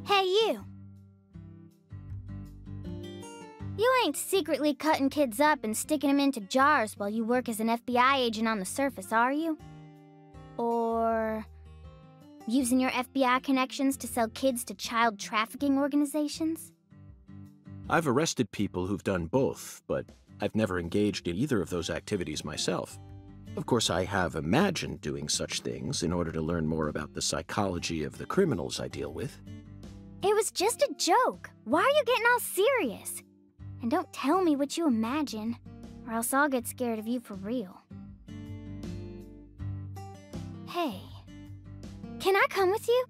Hey, you! You ain't secretly cutting kids up and sticking them into jars while you work as an FBI agent on the surface, are you? Or using your FBI connections to sell kids to child trafficking organizations? I've arrested people who've done both, but I've never engaged in either of those activities myself. Of course, I have imagined doing such things in order to learn more about the psychology of the criminals I deal with. It was just a joke. Why are you getting all serious? And don't tell me what you imagine, or else I'll get scared of you for real. Hey, can I come with you?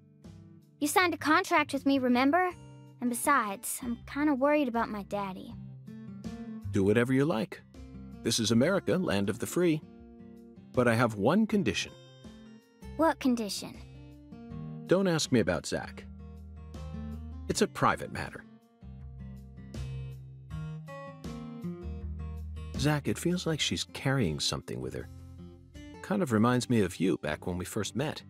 You signed a contract with me, remember? And besides, I'm kind of worried about my daddy. Do whatever you like. This is America, land of the free. But I have one condition. What condition? Don't ask me about Zach. It's a private matter. Zach, it feels like she's carrying something with her. Kind of reminds me of you back when we first met.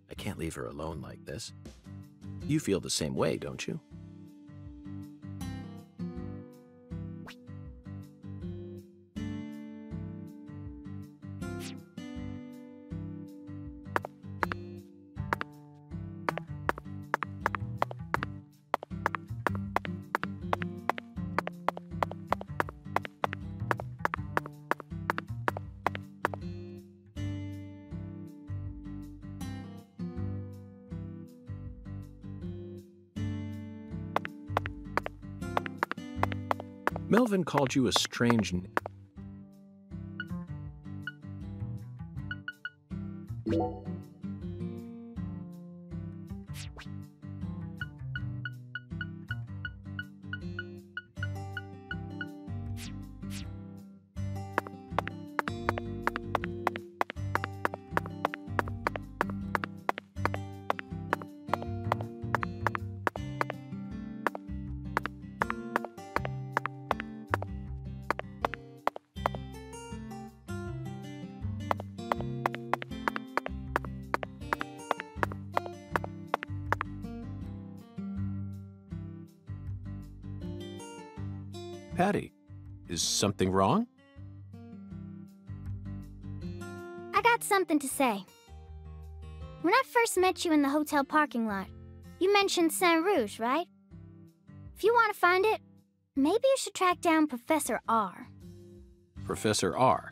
I can't leave her alone like this. You feel the same way, don't you? Melvin called you a strange... Patty, is something wrong? I got something to say. When I first met you in the hotel parking lot, you mentioned Saint Rouge, right? If you want to find it, maybe you should track down Professor R. Professor R?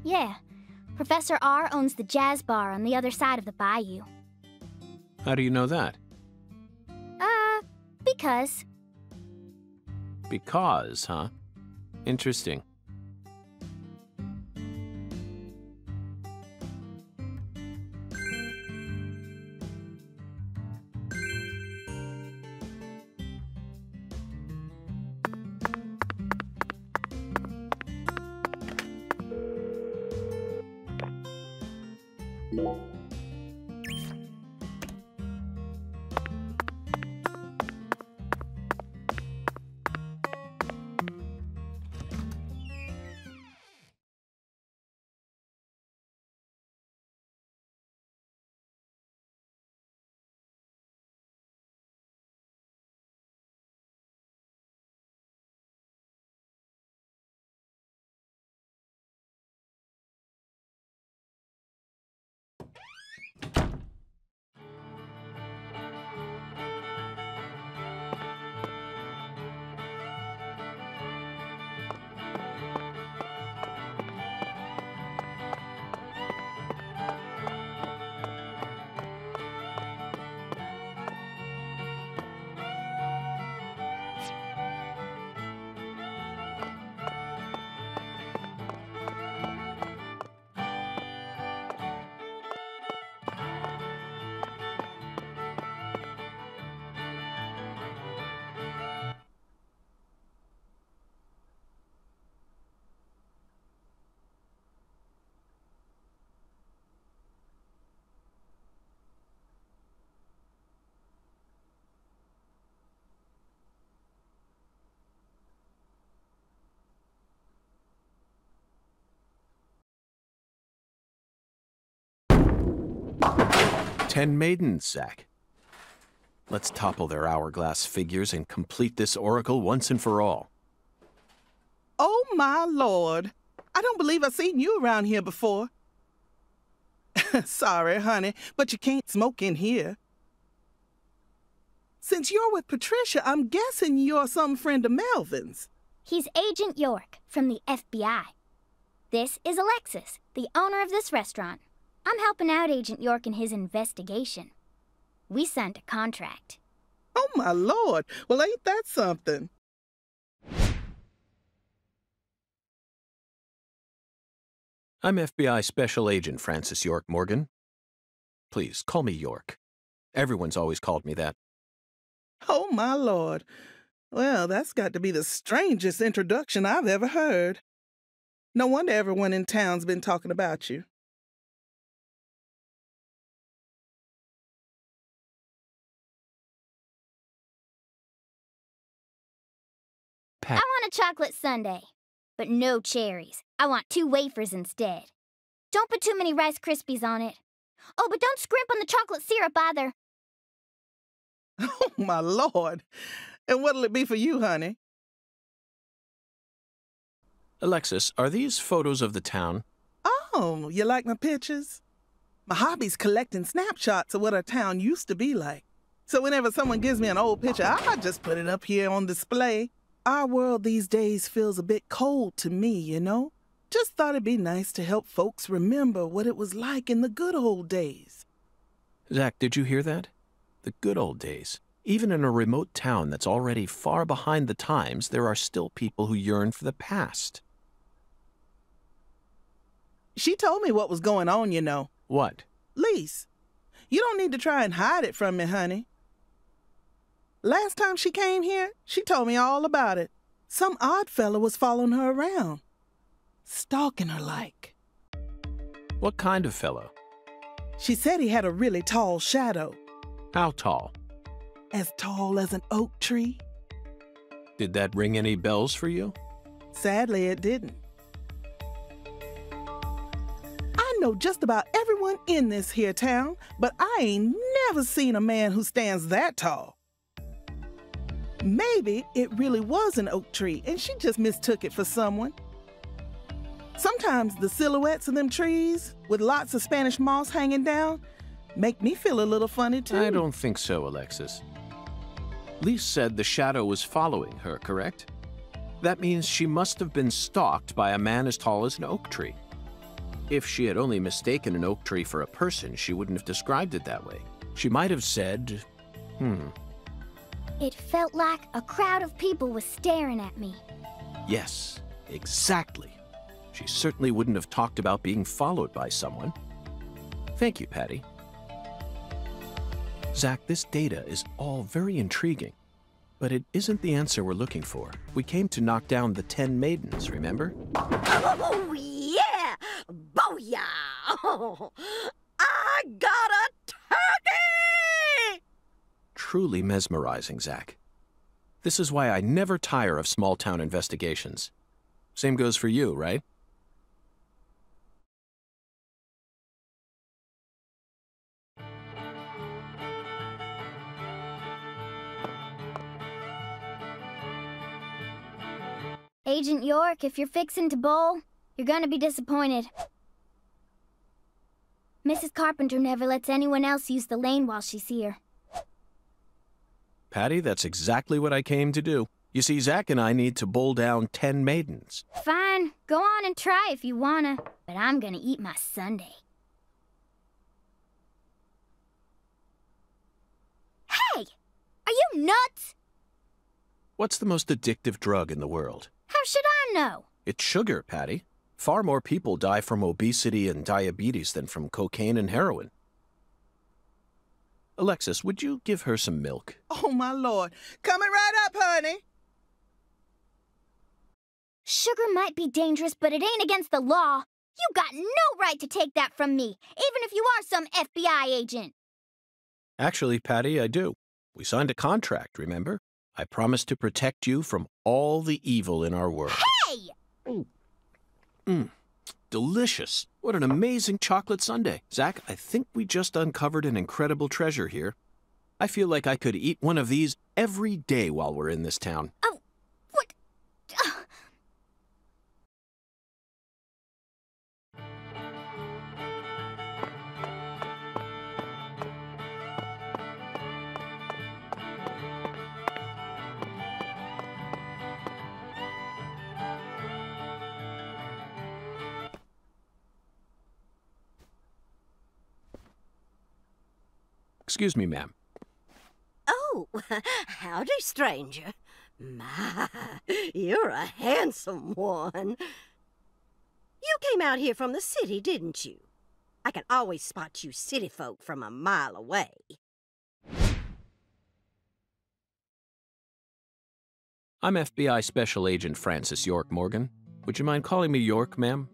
Yeah. Professor R owns the jazz bar on the other side of the bayou. How do you know that? Because. Because, huh? Interesting. 10 maidens, Zack. Let's topple their hourglass figures and complete this oracle once and for all. Oh, my Lord. I don't believe I've seen you around here before. Sorry, honey, but you can't smoke in here. Since you're with Patricia, I'm guessing you're some friend of Melvin's. He's Agent York from the FBI. This is Alexis, the owner of this restaurant. I'm helping out Agent York in his investigation. We signed a contract. Oh, my Lord. Well, ain't that something? I'm FBI Special Agent Francis York Morgan. Please, call me York. Everyone's always called me that. Oh, my Lord. Well, that's got to be the strangest introduction I've ever heard. No wonder everyone in town's been talking about you. I want a chocolate sundae, but no cherries. I want 2 wafers instead. Don't put too many Rice Krispies on it. Oh, but don't scrimp on the chocolate syrup either. Oh, my Lord. And what'll it be for you, honey? Alexis, are these photos of the town? Oh, you like my pictures? My hobby's collecting snapshots of what our town used to be like. So whenever someone gives me an old picture, I just put it up here on display. Our world these days feels a bit cold to me, you know? Just thought it'd be nice to help folks remember what it was like in the good old days. Zack, did you hear that? The good old days. Even in a remote town that's already far behind the times, there are still people who yearn for the past. She told me what was going on, you know. What? Lise, you don't need to try and hide it from me, honey. Last time she came here, she told me all about it. Some odd fella was following her around. Stalking her like. What kind of fellow? She said he had a really tall shadow. How tall? As tall as an oak tree. Did that ring any bells for you? Sadly, it didn't. I know just about everyone in this here town, but I ain't never seen a man who stands that tall. Maybe it really was an oak tree and she just mistook it for someone. Sometimes the silhouettes of them trees, with lots of Spanish moss hanging down, make me feel a little funny too. I don't think so, Alexis. Lise said the shadow was following her, correct? That means she must have been stalked by a man as tall as an oak tree. If she had only mistaken an oak tree for a person, she wouldn't have described it that way. She might have said, It felt like a crowd of people was staring at me. Yes, exactly. She certainly wouldn't have talked about being followed by someone. Thank you, Patty. Zack, this data is all very intriguing, but it isn't the answer we're looking for. We came to knock down the 10 maidens, remember? Oh, yeah! Booyah! Oh, I got a turkey! Truly mesmerizing, Zack. This is why I never tire of small-town investigations. Same goes for you, right? Agent York, if you're fixing to bowl, you're gonna be disappointed. Mrs. Carpenter never lets anyone else use the lane while she's here. Patty, that's exactly what I came to do. You see, Zack and I need to bowl down 10 maidens. Fine, go on and try if you wanna, but I'm gonna eat my sundae. Hey! Are you nuts? What's the most addictive drug in the world? How should I know? It's sugar, Patty. Far more people die from obesity and diabetes than from cocaine and heroin. Alexis, would you give her some milk? Oh, my Lord. Coming right up, honey. Sugar might be dangerous, but it ain't against the law. You got no right to take that from me, even if you are some FBI agent. Actually, Patty, I do. We signed a contract, remember? I promised to protect you from all the evil in our world. Hey! delicious. What an amazing chocolate sundae. Zach, I think we just uncovered an incredible treasure here. I feel like I could eat one of these every day while we're in this town. Oh, what? Excuse me, ma'am. Oh, howdy, stranger. My, you're a handsome one. You came out here from the city, didn't you? I can always spot you city folk from a mile away. I'm FBI Special Agent Francis York Morgan. Would you mind calling me York, ma'am?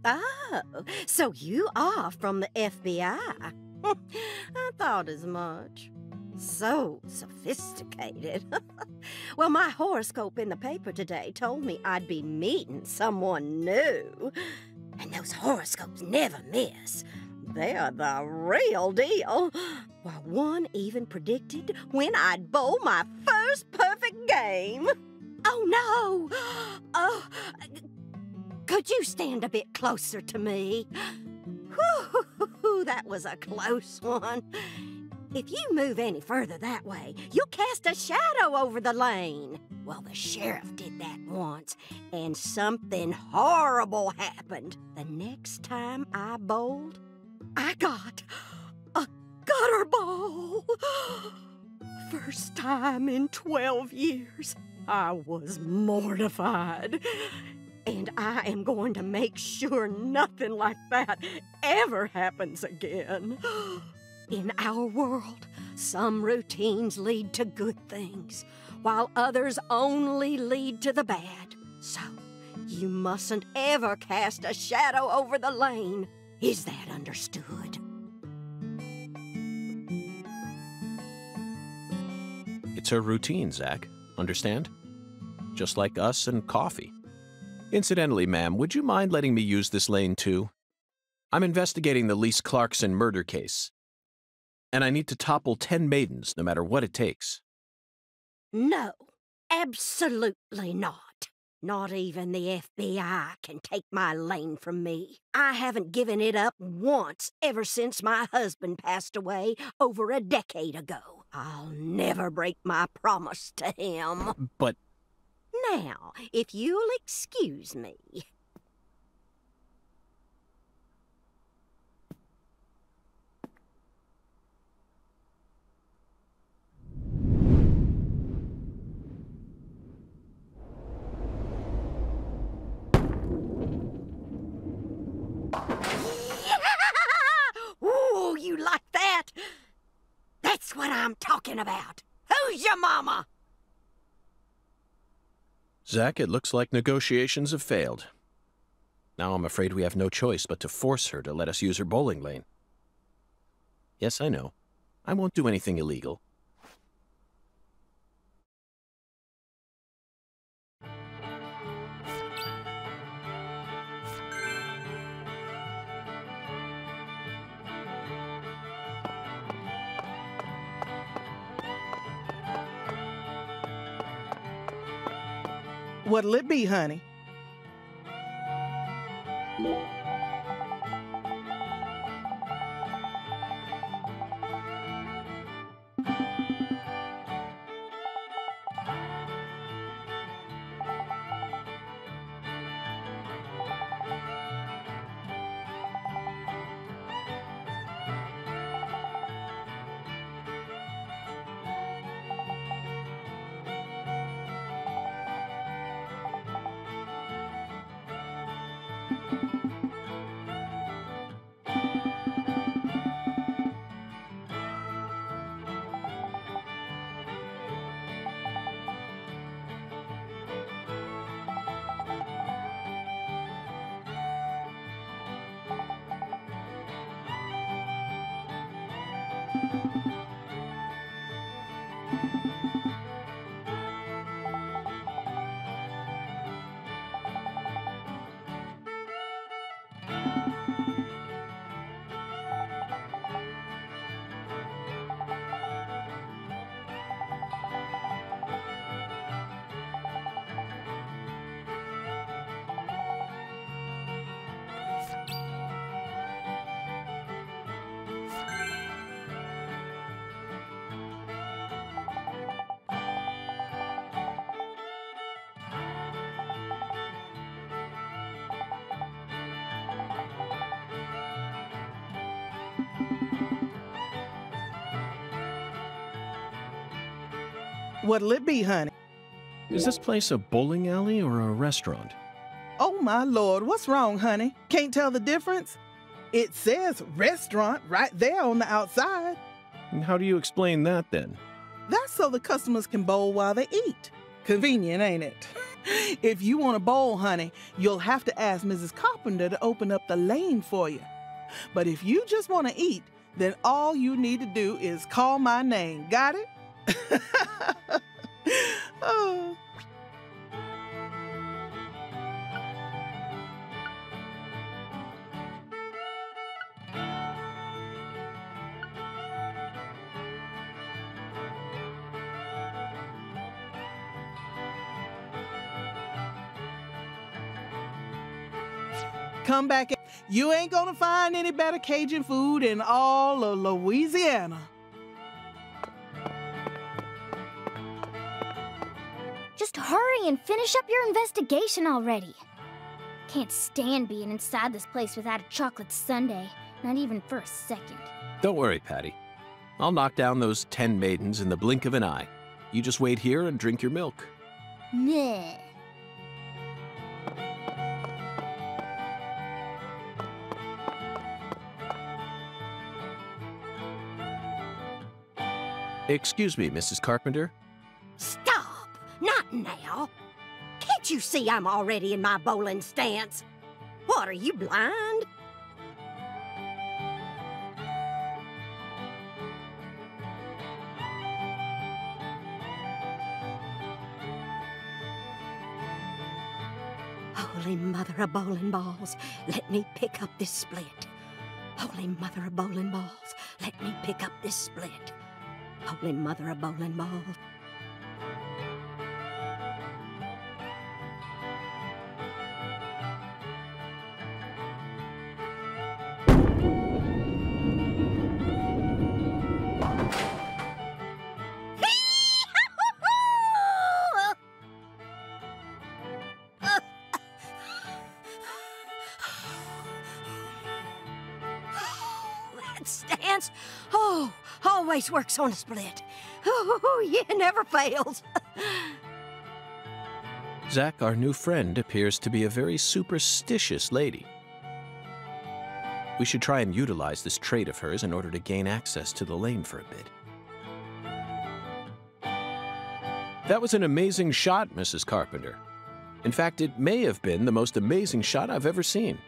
Oh, so you are from the FBI. I thought as much. So sophisticated. Well, my horoscope in the paper today told me I'd be meeting someone new. And those horoscopes never miss. They're the real deal. Well, one even predicted when I'd bowl my first perfect game. Oh, no! Oh, could you stand a bit closer to me? Whew, that was a close one. If you move any further that way, you'll cast a shadow over the lane. Well, the sheriff did that once, and something horrible happened. The next time I bowled, I got a gutter ball. First time in 12 years. I was mortified. And I am going to make sure nothing like that ever happens again. In our world, some routines lead to good things, while others only lead to the bad. So, you mustn't ever cast a shadow over the lane. Is that understood? It's her routine, Zach. Understand? Just like us and coffee. Incidentally, ma'am, would you mind letting me use this lane too? I'm investigating the Lise Clarkson murder case. And I need to topple 10 maidens, no matter what it takes. No, absolutely not. Not even the FBI can take my lane from me. I haven't given it up once ever since my husband passed away over a decade ago. I'll never break my promise to him. But... Now, if you'll excuse me. Ooh, you like that? That's what I'm talking about. Who's your mama? Zach, it looks like negotiations have failed. Now I'm afraid we have no choice but to force her to let us use her bowling lane. Yes, I know. I won't do anything illegal. What'll it be, honey? What'll it be, honey? Is this place a bowling alley or a restaurant? Oh, my Lord, what's wrong, honey? Can't tell the difference? It says restaurant right there on the outside. And how do you explain that, then? That's so the customers can bowl while they eat. Convenient, ain't it? If you want to bowl, honey, you'll have to ask Mrs. Carpenter to open up the lane for you. But if you just want to eat, then all you need to do is call my name. Got it? Oh. Come back. You ain't gonna find any better Cajun food in all of Louisiana. Just hurry and finish up your investigation already. Can't stand being inside this place without a chocolate sundae, not even for a second. Don't worry, Patty. I'll knock down those 10 maidens in the blink of an eye. You just wait here and drink your milk. Nah. Excuse me, Mrs. Carpenter. Stop! Not now! Can't you see I'm already in my bowling stance? What, are you blind? Holy Mother of bowling balls, let me pick up this split. Holy Mother of bowling balls, let me pick up this split. Holy Mother of bowling balls. That stance, always works on a split. Oh, yeah, never fails. Zach, our new friend, appears to be a very superstitious lady. We should try and utilize this trait of hers in order to gain access to the lane for a bit. That was an amazing shot, Mrs. Carpenter. In fact, it may have been the most amazing shot I've ever seen.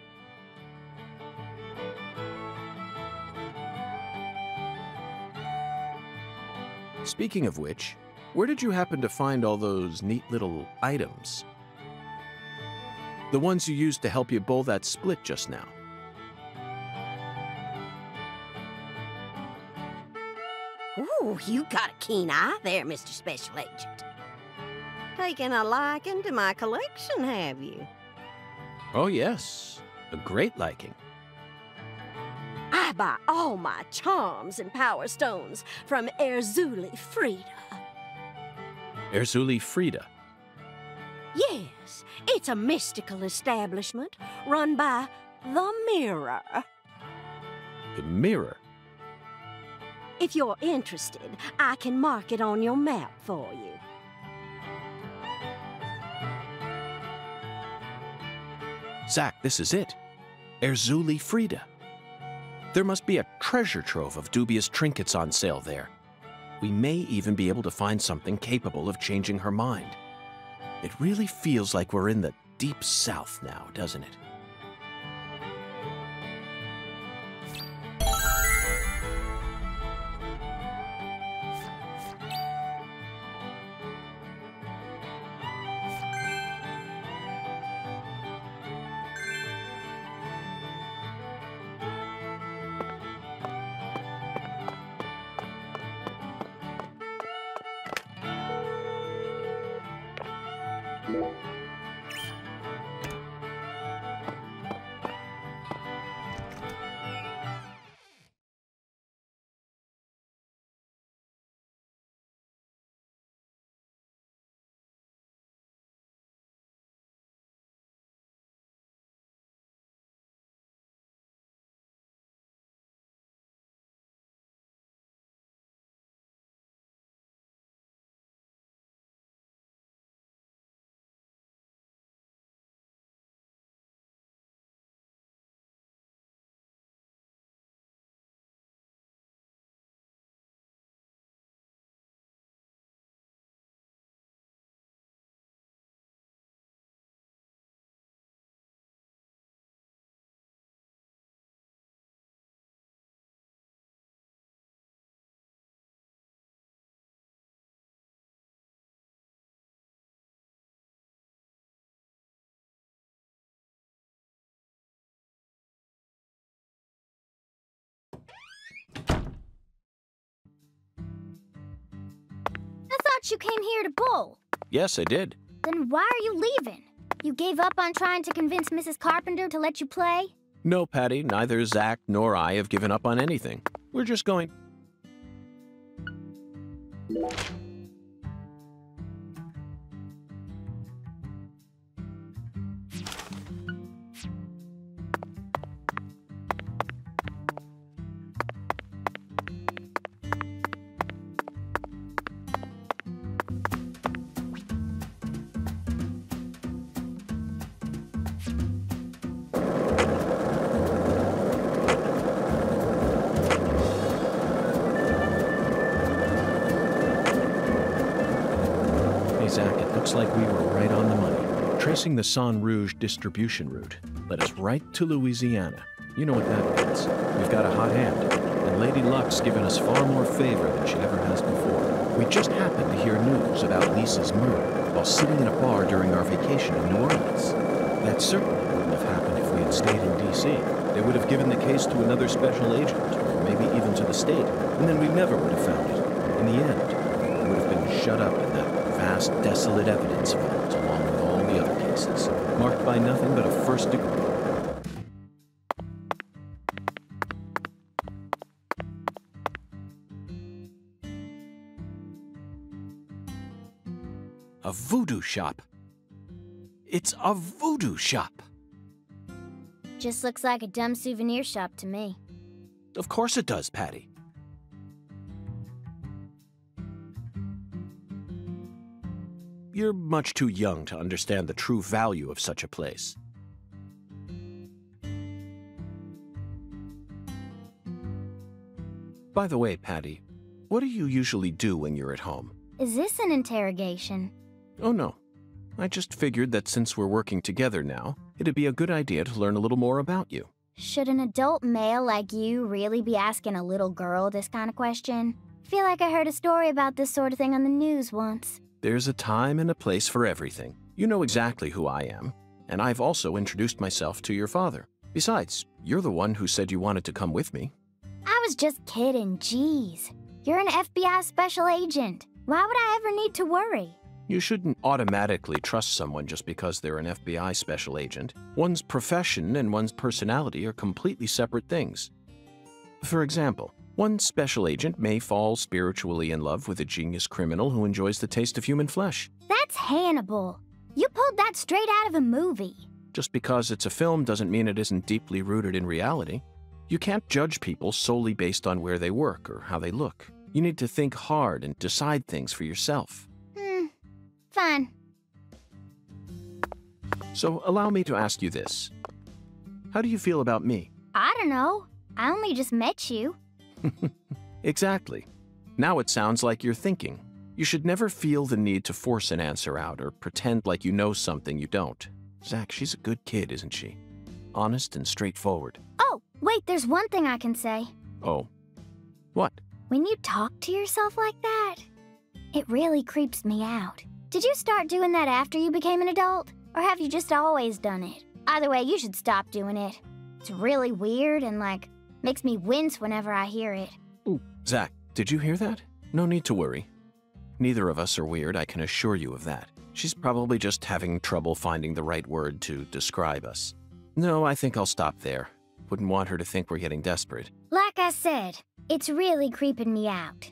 Speaking of which, where did you happen to find all those neat little items? The ones you used to help you bowl that split just now. Ooh, you got a keen eye there, Mr. Special Agent. Taking a liking to my collection, have you? Oh yes, a great liking. I buy all my charms and power stones from Erzuli Frida. Erzuli Frida. Yes, it's a mystical establishment run by the Mirror. The Mirror? If you're interested, I can mark it on your map for you. Zach, this is it. Erzuli Frida. There must be a treasure trove of dubious trinkets on sale there. We may even be able to find something capable of changing her mind. It really feels like we're in the deep south now, doesn't it? thought you came here to bowl. Yes, I did. Then why are you leaving? You gave up on trying to convince Mrs. Carpenter to let you play? No, Patty, neither Zach nor I have given up on anything. We're just going... Zach, it looks like we were right on the money. Tracing the San Rouge distribution route led us right to Louisiana. You know what that means. We've got a hot hand, and Lady Luck's given us far more favor than she ever has before. We just happened to hear news about Lisa's murder while sitting in a bar during our vacation in New Orleans. That certainly wouldn't have happened if we had stayed in D.C. They would have given the case to another special agent, or maybe even to the state, and then we never would have found it. In the end, we would have been shut up in that vast, desolate evidence vault, along with all the other cases, marked by nothing but a first degree. A voodoo shop. It's a voodoo shop. Just looks like a dumb souvenir shop to me. Of course it does, Patty. You're much too young to understand the true value of such a place. By the way, Patty, what do you usually do when you're at home? Is this an interrogation? Oh, no. I just figured that since we're working together now, it'd be a good idea to learn a little more about you. Should an adult male like you really be asking a little girl this kind of question? Feel like I heard a story about this sort of thing on the news once. There's a time and a place for everything. You know exactly who I am, and I've also introduced myself to your father. Besides, you're the one who said you wanted to come with me. I was just kidding, jeez. You're an FBI special agent. Why would I ever need to worry? You shouldn't automatically trust someone just because they're an FBI special agent. One's profession and one's personality are completely separate things. For example, one special agent may fall spiritually in love with a genius criminal who enjoys the taste of human flesh. That's Hannibal. You pulled that straight out of a movie. Just because it's a film doesn't mean it isn't deeply rooted in reality. You can't judge people solely based on where they work or how they look. You need to think hard and decide things for yourself. Fine. So allow me to ask you this. How do you feel about me? I don't know. I only just met you. Exactly. Now it sounds like you're thinking. You should never feel the need to force an answer out or pretend like you know something you don't. Zach, she's a good kid, isn't she? Honest and straightforward. Oh, wait, there's one thing I can say. Oh. What? When you talk to yourself like that, it really creeps me out. Did you start doing that after you became an adult? Or have you just always done it? Either way, you should stop doing it. It's really weird and, makes me wince whenever I hear it. Ooh. Zach, did you hear that? No need to worry. Neither of us are weird, I can assure you of that. She's probably just having trouble finding the right word to describe us. No, I think I'll stop there. Wouldn't want her to think we're getting desperate. Like I said, it's really creeping me out.